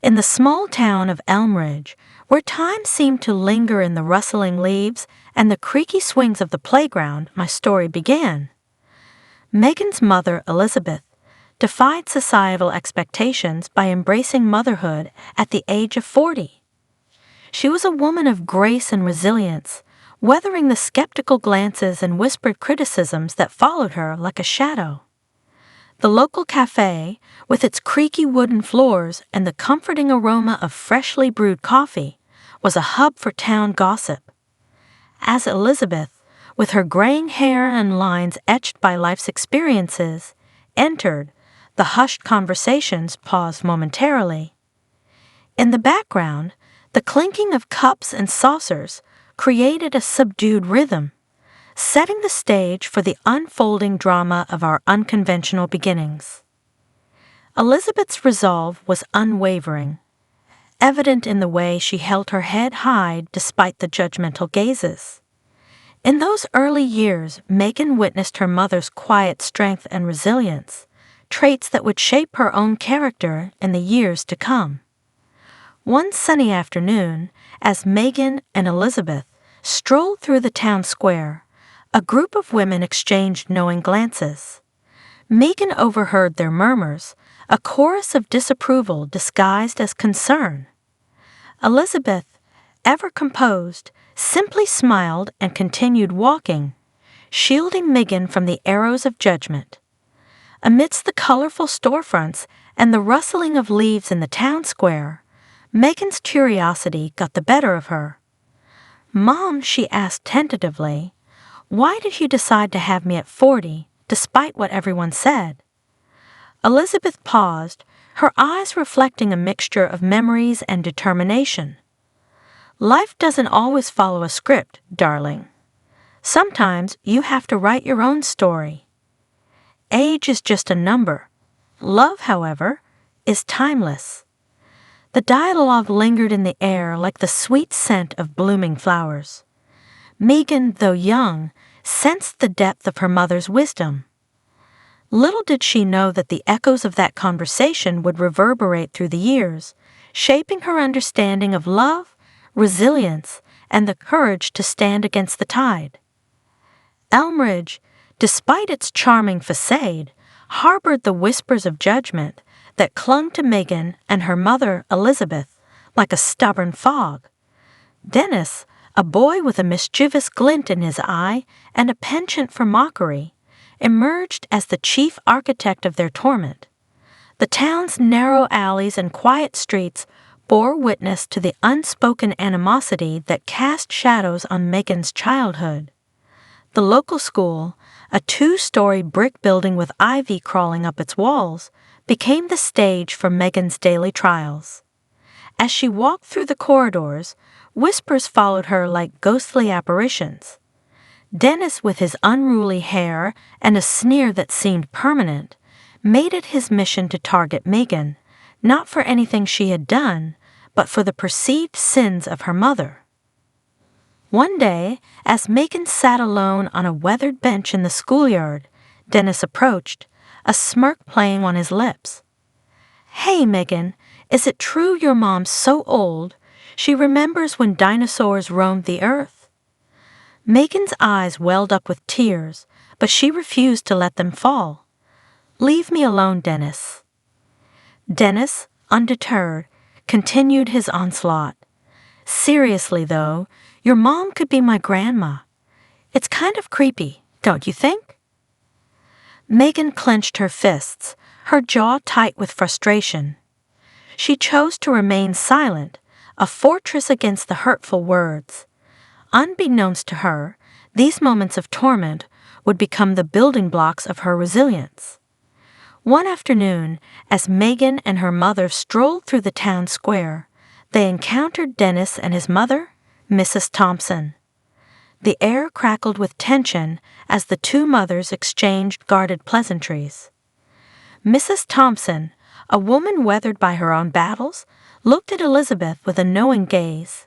In the small town of Elmridge, where time seemed to linger in the rustling leaves and the creaky swings of the playground, my story began. Megan's mother, Elizabeth, defied societal expectations by embracing motherhood at the age of 40. She was a woman of grace and resilience, weathering the skeptical glances and whispered criticisms that followed her like a shadow. The local cafe, with its creaky wooden floors and the comforting aroma of freshly brewed coffee, was a hub for town gossip. As Elizabeth, with her graying hair and lines etched by life's experiences, entered, the hushed conversations paused momentarily. In the background, the clinking of cups and saucers created a subdued rhythm, setting the stage for the unfolding drama of our unconventional beginnings. Elizabeth's resolve was unwavering, evident in the way she held her head high despite the judgmental gazes. In those early years, Megan witnessed her mother's quiet strength and resilience, traits that would shape her own character in the years to come. One sunny afternoon, as Megan and Elizabeth strolled through the town square, a group of women exchanged knowing glances. Megan overheard their murmurs, a chorus of disapproval disguised as concern. Elizabeth, ever composed, simply smiled and continued walking, shielding Megan from the arrows of judgment. Amidst the colorful storefronts and the rustling of leaves in the town square, Megan's curiosity got the better of her. "Mom," she asked tentatively, "why did you decide to have me at 40, despite what everyone said?" Elizabeth paused, her eyes reflecting a mixture of memories and determination. "Life doesn't always follow a script, darling. Sometimes you have to write your own story. Age is just a number. Love, however, is timeless." The dialogue lingered in the air like the sweet scent of blooming flowers. Megan, though young, sensed the depth of her mother's wisdom. Little did she know that the echoes of that conversation would reverberate through the years, shaping her understanding of love, resilience, and the courage to stand against the tide. Elmridge, despite its charming facade, harbored the whispers of judgment that clung to Megan and her mother, Elizabeth, like a stubborn fog. Dennis, a boy with a mischievous glint in his eye and a penchant for mockery, emerged as the chief architect of their torment. The town's narrow alleys and quiet streets bore witness to the unspoken animosity that cast shadows on Megan's childhood. The local school, a 2-story brick building with ivy crawling up its walls, became the stage for Megan's daily trials. As she walked through the corridors, whispers followed her like ghostly apparitions. Dennis, with his unruly hair and a sneer that seemed permanent, made it his mission to target Megan, not for anything she had done, but for the perceived sins of her mother. One day, as Megan sat alone on a weathered bench in the schoolyard, Dennis approached, a smirk playing on his lips. "Hey, Megan, is it true your mom's so old she remembers when dinosaurs roamed the earth?" Megan's eyes welled up with tears, but she refused to let them fall. "Leave me alone, Dennis." Dennis, undeterred, continued his onslaught. "Seriously, though, your mom could be my grandma. It's kind of creepy, don't you think?" Megan clenched her fists, her jaw tight with frustration. She chose to remain silent, a fortress against the hurtful words. Unbeknownst to her, these moments of torment would become the building blocks of her resilience. One afternoon, as Megan and her mother strolled through the town square, they encountered Dennis and his mother, Mrs. Thompson. The air crackled with tension as the two mothers exchanged guarded pleasantries. Mrs. Thompson, a woman weathered by her own battles, looked at Elizabeth with a knowing gaze.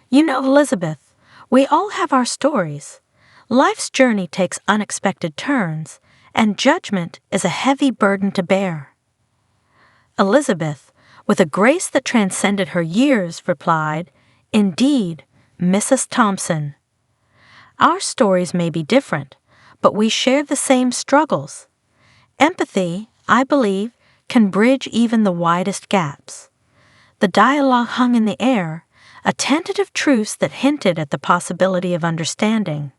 "You know, Elizabeth, we all have our stories. Life's journey takes unexpected turns, and judgment is a heavy burden to bear." Elizabeth, with a grace that transcended her years, replied, "Indeed, Mrs. Thompson. Our stories may be different, but we share the same struggles. Empathy, I believe, can bridge even the widest gaps." The dialogue hung in the air, a tentative truce that hinted at the possibility of understanding.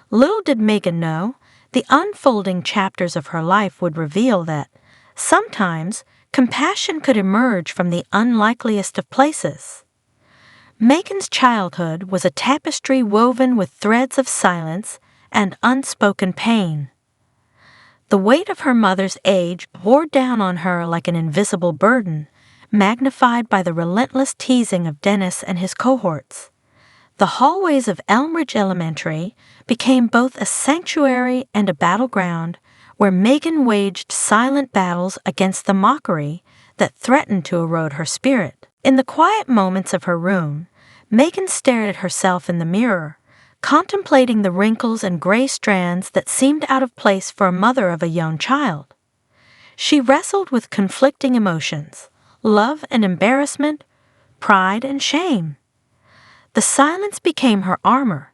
Little did Megan know, the unfolding chapters of her life would reveal that, sometimes, compassion could emerge from the unlikeliest of places. Megan's childhood was a tapestry woven with threads of silence and unspoken pain. The weight of her mother's age bore down on her like an invisible burden, magnified by the relentless teasing of Dennis and his cohorts. The hallways of Elmridge Elementary became both a sanctuary and a battleground where Megan waged silent battles against the mockery that threatened to erode her spirit. In the quiet moments of her room, Megan stared at herself in the mirror, contemplating the wrinkles and gray strands that seemed out of place for a mother of a young child. She wrestled with conflicting emotions, love and embarrassment, pride and shame. The silence became her armor,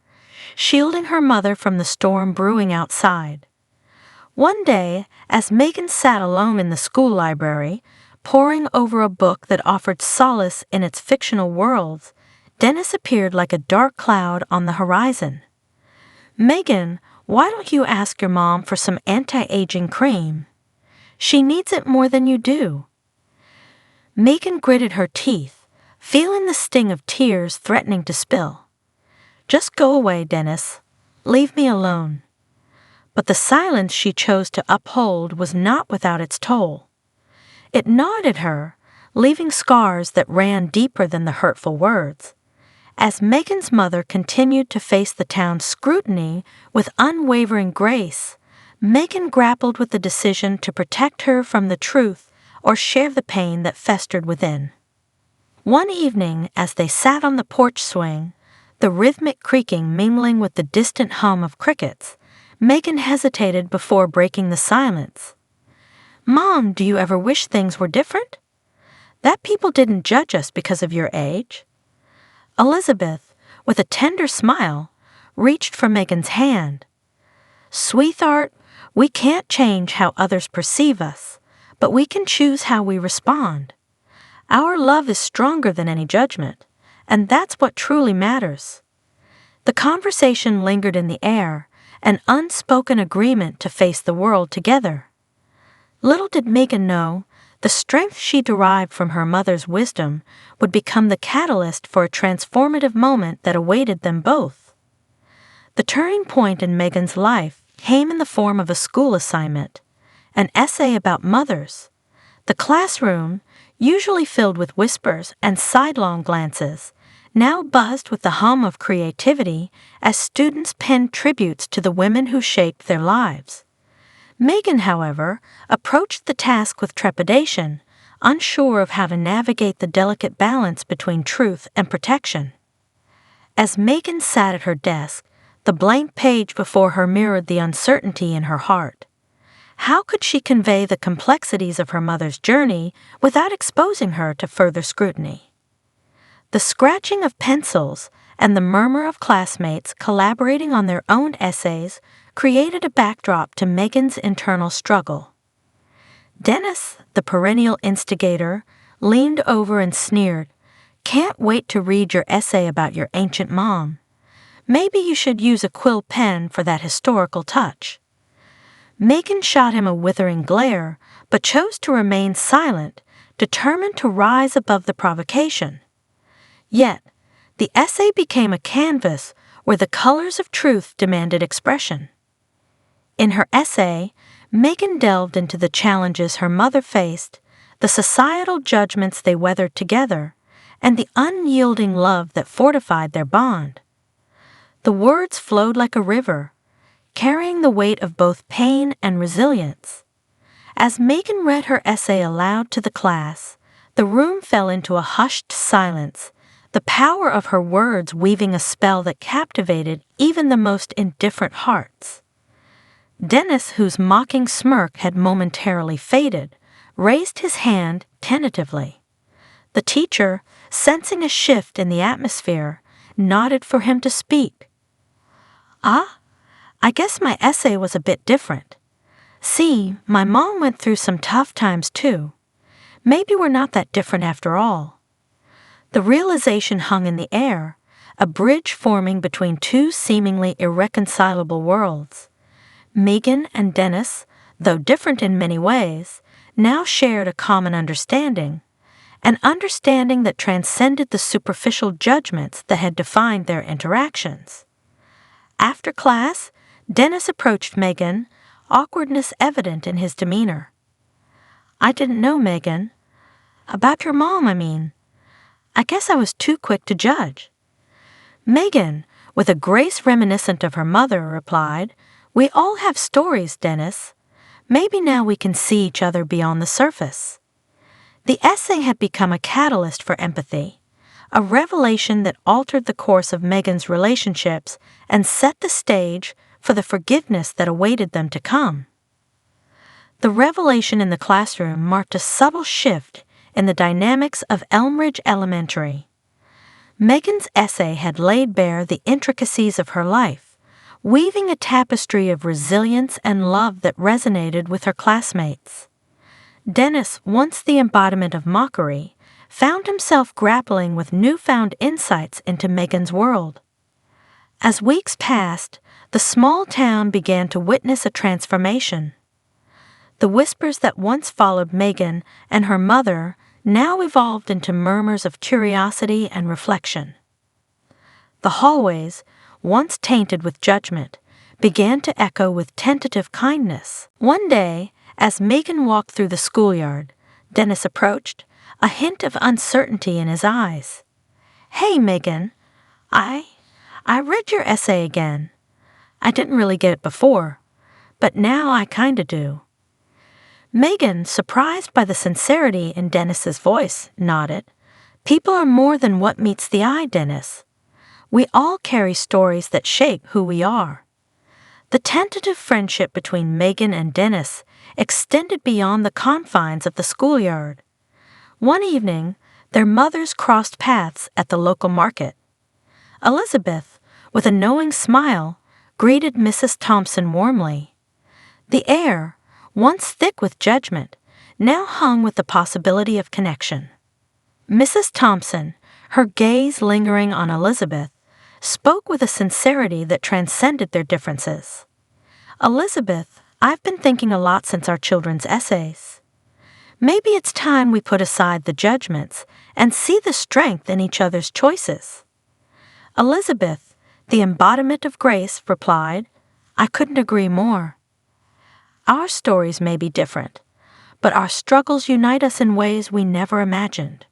shielding her mother from the storm brewing outside. One day, as Megan sat alone in the school library, poring over a book that offered solace in its fictional worlds, Dennis appeared like a dark cloud on the horizon. "Megan, why don't you ask your mom for some anti-aging cream? She needs it more than you do." Megan gritted her teeth, feeling the sting of tears threatening to spill. "Just go away, Dennis. Leave me alone." But the silence she chose to uphold was not without its toll. It gnawed at her, leaving scars that ran deeper than the hurtful words. As Megan's mother continued to face the town's scrutiny with unwavering grace, Megan grappled with the decision to protect her from the truth or share the pain that festered within. One evening, as they sat on the porch swing, the rhythmic creaking mingling with the distant hum of crickets, Megan hesitated before breaking the silence. "Mom, do you ever wish things were different? That people didn't judge us because of your age?" Elizabeth, with a tender smile, reached for Megan's hand. "Sweetheart, we can't change how others perceive us, but we can choose how we respond. Our love is stronger than any judgment, and that's what truly matters." The conversation lingered in the air, an unspoken agreement to face the world together. Little did Megan know, the strength she derived from her mother's wisdom would become the catalyst for a transformative moment that awaited them both. The turning point in Megan's life came in the form of a school assignment, an essay about mothers. The classroom, usually filled with whispers and sidelong glances, now buzzed with the hum of creativity as students penned tributes to the women who shaped their lives. Megan, however, approached the task with trepidation, unsure of how to navigate the delicate balance between truth and protection. As Megan sat at her desk, the blank page before her mirrored the uncertainty in her heart. How could she convey the complexities of her mother's journey without exposing her to further scrutiny? The scratching of pencils and the murmur of classmates collaborating on their own essays created a backdrop to Megan's internal struggle. Dennis, the perennial instigator, leaned over and sneered, "Can't wait to read your essay about your ancient mom. Maybe you should use a quill pen for that historical touch." Megan shot him a withering glare, but chose to remain silent, determined to rise above the provocation. Yet, the essay became a canvas where the colors of truth demanded expression. In her essay, Megan delved into the challenges her mother faced, the societal judgments they weathered together, and the unyielding love that fortified their bond. The words flowed like a river, carrying the weight of both pain and resilience. As Megan read her essay aloud to the class, the room fell into a hushed silence, the power of her words weaving a spell that captivated even the most indifferent hearts. Dennis, whose mocking smirk had momentarily faded, raised his hand tentatively. The teacher, sensing a shift in the atmosphere, nodded for him to speak. "Ah, I guess my essay was a bit different. See, my mom went through some tough times too. Maybe we're not that different after all." The realization hung in the air, a bridge forming between two seemingly irreconcilable worlds. Megan and Dennis, though different in many ways, now shared a common understanding, an understanding that transcended the superficial judgments that had defined their interactions. After class, Dennis approached Megan, awkwardness evident in his demeanor. "I didn't know, Megan. About your mom, I mean. I guess I was too quick to judge." Megan, with a grace reminiscent of her mother, replied, "We all have stories, Dennis. Maybe now we can see each other beyond the surface." The essay had become a catalyst for empathy, a revelation that altered the course of Megan's relationships and set the stage for the forgiveness that awaited them to come. The revelation in the classroom marked a subtle shift in the dynamics of Elmridge Elementary. Megan's essay had laid bare the intricacies of her life, weaving a tapestry of resilience and love that resonated with her classmates. Dennis, once the embodiment of mockery, found himself grappling with newfound insights into Megan's world. As weeks passed, the small town began to witness a transformation. The whispers that once followed Megan and her mother now evolved into murmurs of curiosity and reflection. The hallways, once tainted with judgment, began to echo with tentative kindness. One day, as Megan walked through the schoolyard, Dennis approached, a hint of uncertainty in his eyes. "Hey, Megan, I read your essay again. I didn't really get it before, but now I kinda do." Megan, surprised by the sincerity in Dennis's voice, nodded. "People are more than what meets the eye, Dennis. We all carry stories that shape who we are." The tentative friendship between Megan and Dennis extended beyond the confines of the schoolyard. One evening, their mothers crossed paths at the local market. Elizabeth, with a knowing smile, greeted Mrs. Thompson warmly. The air, once thick with judgment, now hung with the possibility of connection. Mrs. Thompson, her gaze lingering on Elizabeth, spoke with a sincerity that transcended their differences. "Elizabeth, I've been thinking a lot since our children's essays. Maybe it's time we put aside the judgments and see the strength in each other's choices." Elizabeth, the embodiment of grace, replied, "I couldn't agree more. Our stories may be different, but our struggles unite us in ways we never imagined."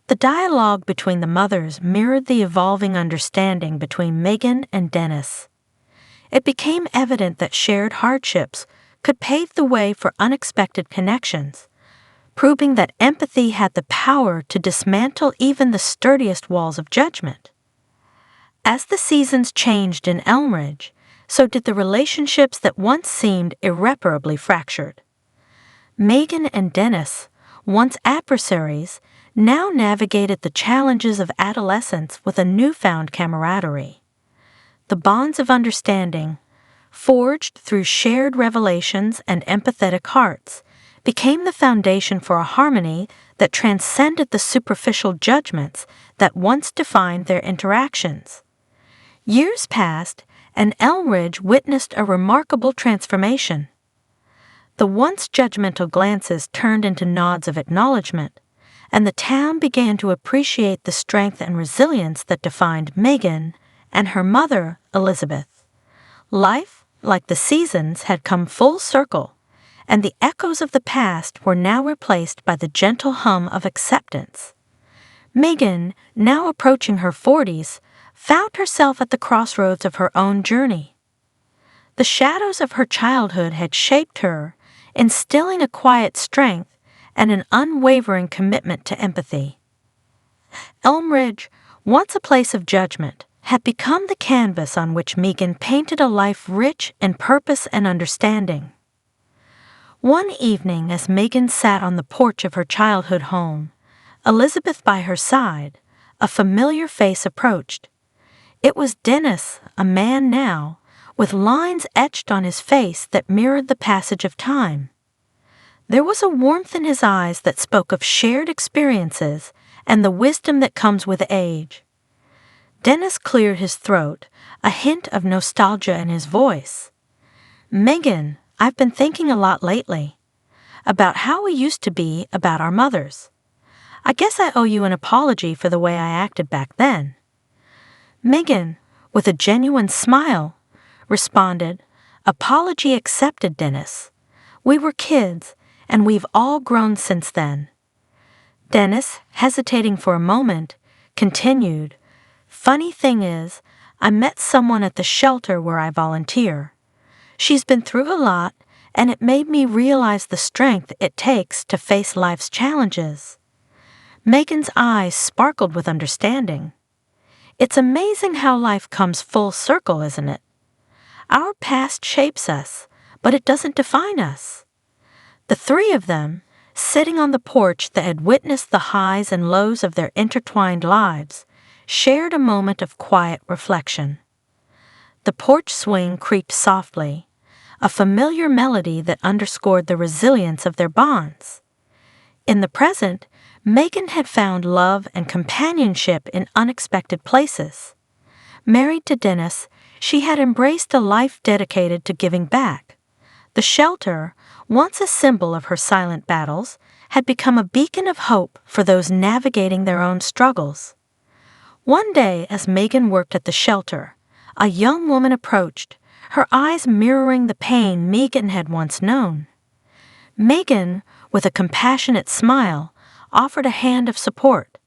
The dialogue between the mothers mirrored the evolving understanding between Megan and Dennis. It became evident that shared hardships could pave the way for unexpected connections, proving that empathy had the power to dismantle even the sturdiest walls of judgment. As the seasons changed in Elmridge, so did the relationships that once seemed irreparably fractured. Megan and Dennis, once adversaries, now navigated the challenges of adolescence with a newfound camaraderie. The bonds of understanding, forged through shared revelations and empathetic hearts, became the foundation for a harmony that transcended the superficial judgments that once defined their interactions. Years passed, and Elmridge witnessed a remarkable transformation. The once judgmental glances turned into nods of acknowledgement, and the town began to appreciate the strength and resilience that defined Megan and her mother, Elizabeth. Life, like the seasons, had come full circle, and the echoes of the past were now replaced by the gentle hum of acceptance. Megan, now approaching her 40s, found herself at the crossroads of her own journey. The shadows of her childhood had shaped her, instilling a quiet strength and an unwavering commitment to empathy. Elmridge, once a place of judgment, had become the canvas on which Megan painted a life rich in purpose and understanding. One evening, as Megan sat on the porch of her childhood home, Elizabeth by her side, a familiar face approached. It was Dennis, a man now, with lines etched on his face that mirrored the passage of time. There was a warmth in his eyes that spoke of shared experiences and the wisdom that comes with age. Dennis cleared his throat, a hint of nostalgia in his voice. "Megan, I've been thinking a lot lately about how we used to be about our mothers. I guess I owe you an apology for the way I acted back then." Megan, with a genuine smile, responded, "Apology accepted, Dennis. We were kids, and we've all grown since then." Dennis, hesitating for a moment, continued, "Funny thing is, I met someone at the shelter where I volunteer. She's been through a lot, and it made me realize the strength it takes to face life's challenges." Megan's eyes sparkled with understanding. "It's amazing how life comes full circle, isn't it? Our past shapes us, but it doesn't define us." The three of them, sitting on the porch that had witnessed the highs and lows of their intertwined lives, shared a moment of quiet reflection. The porch swing creaked softly, a familiar melody that underscored the resilience of their bonds. In the present, Megan had found love and companionship in unexpected places. Married to Dennis, she had embraced a life dedicated to giving back. The shelter, once a symbol of her silent battles, had become a beacon of hope for those navigating their own struggles. One day, as Megan worked at the shelter, a young woman approached, her eyes mirroring the pain Megan had once known. Megan, with a compassionate smile, offered a hand of support.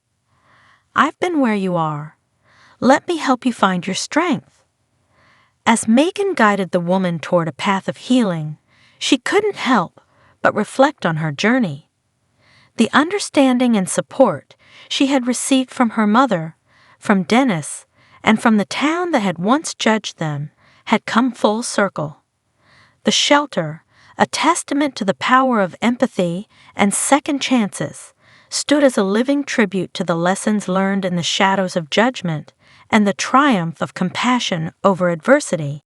"I've been where you are. Let me help you find your strength." As Megan guided the woman toward a path of healing, she couldn't help but reflect on her journey. The understanding and support she had received from her mother, from Dennis, and from the town that had once judged them, had come full circle. The shelter, a testament to the power of empathy and second chances, stood as a living tribute to the lessons learned in the shadows of judgment and the triumph of compassion over adversity.